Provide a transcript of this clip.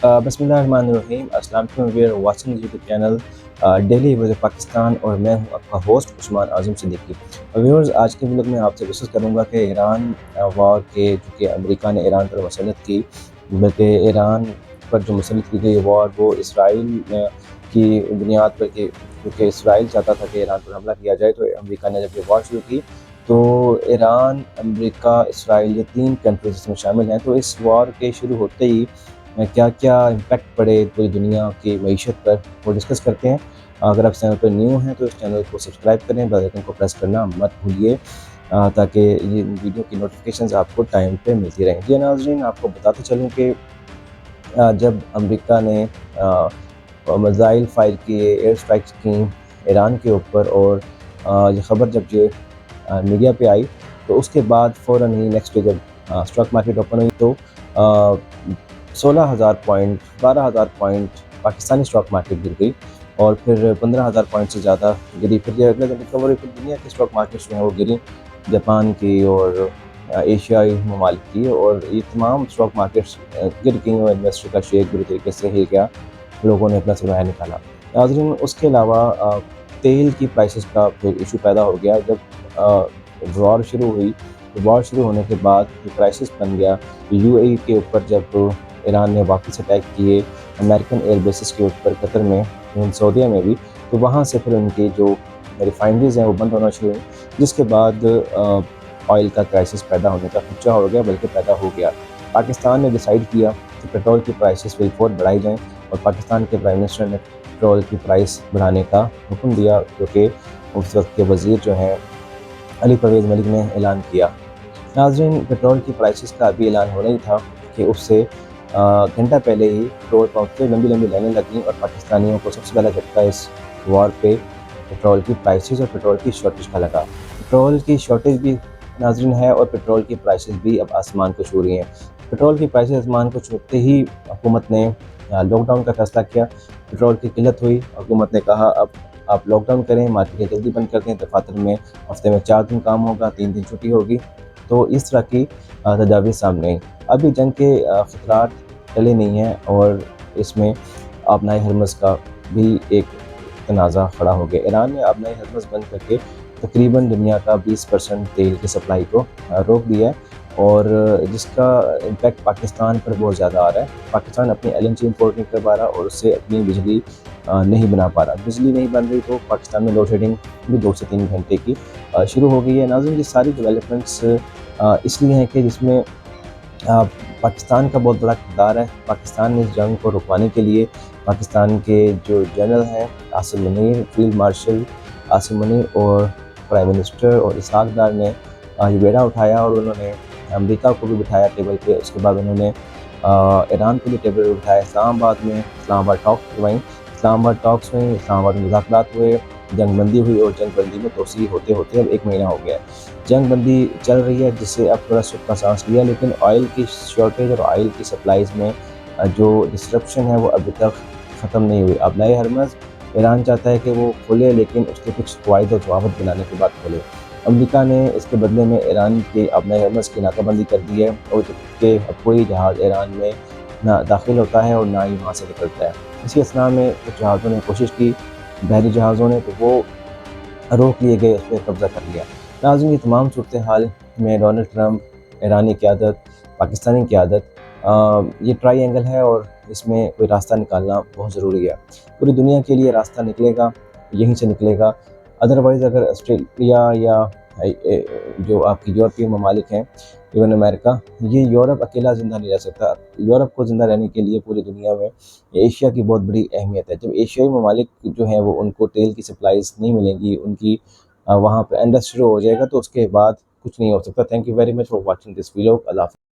बिस्मिल्लाहिर्रहमानिर्रहीम। अस्सलाम वालेकुम, we are watching YouTube channel daily with Pakistan और मैं हूं आपका होस्ट उस्मान आज़म सिद्दीकी। व्यूअर्स, आज के व्लॉग में आपसे डिस्कस करूंगा कि ईरान वॉर के चूँकि अमेरिका ने ईरान पर मसलत की, बल्कि ईरान पर जो मसलत की गई वॉर वो इसराइल की बुनियाद पर कि क्योंकि इसराइल चाहता था कि ईरान पर हमला किया जाए, तो अमेरिका ने जब ये वॉर शुरू की तो ईरान, अमेरिका, इसराइल ये तीन कंट्रीज इसमें शामिल हैं। तो इस वॉर के शुरू होते ही क्या क्या इम्पेक्ट पड़े पूरी दुनिया की मईशत पर वो डिस्कस करते हैं। अगर आप चैनल पर न्यू हैं तो इस चैनल को सब्सक्राइब करें, बेल आइकन को प्रेस करना मत भूलिए ताकि ये वीडियो की नोटिफिकेशंस आपको टाइम पे मिलती रहें। जी नाज़रीन, आपको बताते चलूँ कि जब अमेरिका ने मिसाइल फायर किए, एयर स्ट्राइक्स की ईरान के ऊपर, और ये ख़बर जब मीडिया पे आई तो उसके बाद फ़ौरन ही नेक्स्ट डे जब स्टॉक मार्केट ओपन हुई तो 16,000 point, 12,000 point Pakistani stock market गिर गई और फिर 15,000 पॉइंट से ज़्यादा गिरी। फिर अगले दिन रिकवर हुई, फिर दुनिया की स्टॉक मार्केट्स जो हैं वो गिरी, जापान की और एशियाई ममालिक की, और ये तमाम स्टॉक मार्केट्स गिर गई और इन्वेस्टर का शेयर बुरी तरीके से हिल गया, लोगों ने अपना सरमाया निकाला। नाज़रीन, उसके अलावा तेल की प्राइसेस का फिर इशू पैदा हो गया। जब वॉर शुरू हुई तो वॉर शुरू होने के बाद जो क्राइसिस बन गया यूएई के ऊपर, जब ईरान ने वापस अटैक किए अमेरिकन एयर बेसिस के ऊपर कतर में, सऊदीया में भी, तो वहाँ से फिर उनकी जो रिफाइनरीज हैं वो बंद होना शुरू हुई, जिसके बाद ऑयल का क्राइसिस पैदा होने का खदशा हो गया, बल्कि पैदा हो गया। पाकिस्तान ने डिसाइड किया कि पेट्रोल की प्राइसेस बिल्कुल बढ़ाई जाएँ, और पाकिस्तान के प्राइम मिनिस्टर ने पेट्रोल की प्राइस बढ़ाने का हुक्म दिया, जो कि उस वक्त के वज़ीर जो हैं अली परवेज़ मलिक ने ऐलान किया। नाज़रीन, पेट्रोल की प्राइसेस का अभी ऐलान होना ही था कि उससे घंटा पहले ही पेट्रोल पंप पे लंबी लंबी लाइनें लगी, और पाकिस्तानियों को सबसे पहला झटका इस वॉर पे पेट्रोल की प्राइसेस और पेट्रोल की शॉर्टेज का लगा। पेट्रोल की शॉर्टेज भी नाज़रीन है, और पेट्रोल की प्राइसेस भी अब आसमान को छू रही हैं। पेट्रोल की प्राइसेस आसमान को छूते ही हुकूमत ने लॉकडाउन का फैसला किया। पेट्रोल की किल्लत हुई, हुकूमत ने कहा अब आप लॉकडाउन करें, मार्केटें जल्दी बंद कर दें, दफातर में हफ्ते में 4 दिन काम होगा, 3 दिन छुट्टी होगी। तो इस तरह की तजावीज़ सामने आई। अभी जंग के ख़तरात टले नहीं हैं, और इसमें आबनाए हरमज़ का भी एक तनाज़ा खड़ा हो गया। ईरान ने आबनाए हरमज़ बंद करके तकरीबन दुनिया का 20% तेल की सप्लाई को रोक दिया है, और जिसका इम्पेक्ट पाकिस्तान पर बहुत ज़्यादा आ रहा है। पाकिस्तान अपनी LNG इंपोर्ट नहीं कर पा रहा, और उससे अपनी बिजली नहीं बना पा रहा। बिजली नहीं बन रही तो पाकिस्तान में लोड शेडिंग भी 2 से 3 घंटे की शुरू हो गई है। नाज़रीन, ये सारी डेवलपमेंट्स इसलिए हैं कि जिसमें पाकिस्तान का बहुत बड़ा किरदार है। पाकिस्तान ने इस जंग को रुकवाने के लिए पाकिस्तान के जो जनरल हैं आसिम मुनीर, फील्ड मार्शल आसिम मुनीर, और प्राइम मिनिस्टर और इसहाक डार ने ये बेड़ा उठाया, और उन्होंने अमेरिका को भी बिठाया टेबल पे। उसके बाद उन्होंने ईरान को भी टेबल पे बिठाया। इस्लामाबाद टॉक्स करवाई, इस्लामाबाद टॉक्स में इस्लामाबाद में मुज़ाकरात हुए, जंग बंदी हुई, और जंग बंदी में तोसी होते होते अब 1 महीना हो गया है। जंग बंदी चल रही है, जिससे अब थोड़ा सुख का सांस लिया, लेकिन ऑयल की शॉर्टेज और ऑयल की सप्लाईज़ में जो डिस्ट्रप्शन है वो अभी तक ख़त्म नहीं हुई। अब नए हरमज़ ईरान चाहता है कि वो खुले, लेकिन उसके कुछ क़वाइद और ज़वाबित बनाने के बाद खुले। अमेरिका ने इसके बदले में ईरान के अपने हरमज़ की नाकाबंदी कर दी है, और जबकि अब कोई जहाज़ ईरान में ना दाखिल होता है और ना ही वहाँ से निकलता है। इसी असना में कुछ जहाज़ों ने कोशिश की, बहरी जहाज़ों ने, तो वो रोक लिए गए, उस पर कब्ज़ा कर लिया। नाज़रीन, ये तमाम सूरत हाल में डोनाल्ड ट्रंप, ईरानी क़यादत, पाकिस्तानी क़यादत, ये ट्राई एंगल है, और इसमें कोई रास्ता निकालना बहुत ज़रूरी है। पूरी दुनिया के लिए रास्ता निकलेगा, यहीं से निकलेगा। अदरवाइज़ अगर ऑस्ट्रेलिया या जो आपकी यूरोपियन ममालिक हैं, इवन अमेरिका, ये यूरोप अकेला ज़िंदा नहीं रह सकता। यूरोप को ज़िंदा रहने के लिए पूरी दुनिया में एशिया की बहुत बड़ी अहमियत है। जब एशियाई ममालिक जो हैं वो उनको तेल की सप्लाईज़ नहीं मिलेंगी, उनकी वहाँ पे एंडस्ट शुरू हो जाएगा, तो उसके बाद कुछ नहीं हो सकता। Thank you very much for watching this video. अल्लाह हाफ़िज़।